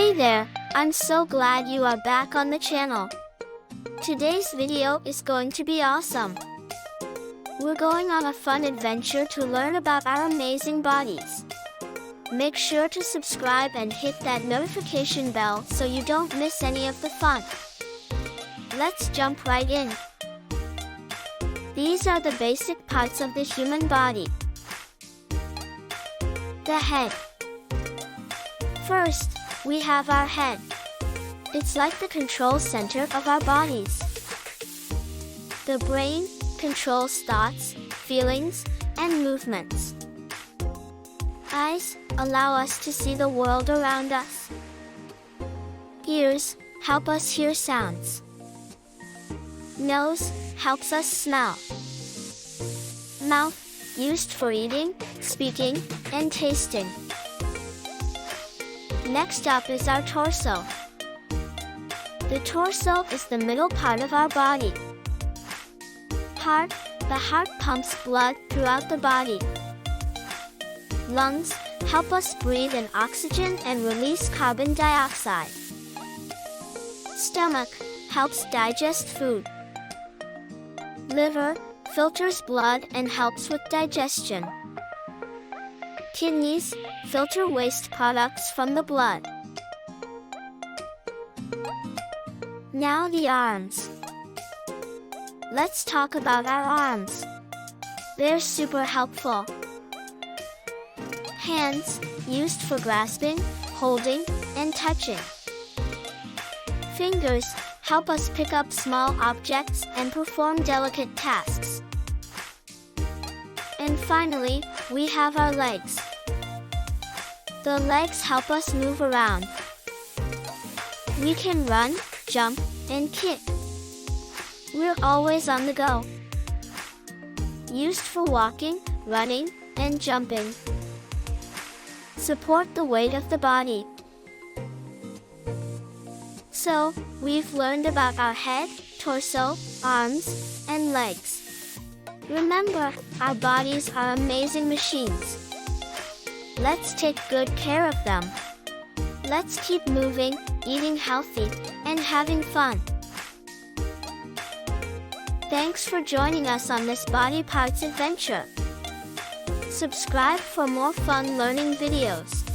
Hey there, I'm so glad you are back on the channel. Today's video is going to be awesome. We're going on a fun adventure to learn about our amazing bodies. Make sure to subscribe and hit that notification bell so you don't miss any of the fun. Let's jump right in. These are the basic parts of the human body. The head. First, we have our head. It's like the control center of our bodies. The brain controls thoughts, feelings, and movements. Eyes allow us to see the world around us. Ears help us hear sounds. Nose helps us smell. Mouth used for eating, speaking, and tasting. Next up is our torso. The torso is the middle part of our body. Heart. The heart pumps blood throughout the body. Lungs help us breathe in oxygen and release carbon dioxide. Stomach helps digest food. Liver filters blood and helps with digestion. Kidneys filter waste products from the blood. Now the arms. Let's talk about our arms. They're super helpful. Hands used for grasping, holding, and touching. Fingers help us pick up small objects and perform delicate tasks. And finally, we have our legs. The legs help us move around. We can run, jump, and kick. We're always on the go. Used for walking, running, and jumping. Support the weight of the body. So, we've learned about our head, torso, arms, and legs. Remember, our bodies are amazing machines. Let's take good care of them. Let's keep moving, eating healthy, and having fun. Thanks for joining us on this body parts adventure. Subscribe for more fun learning videos.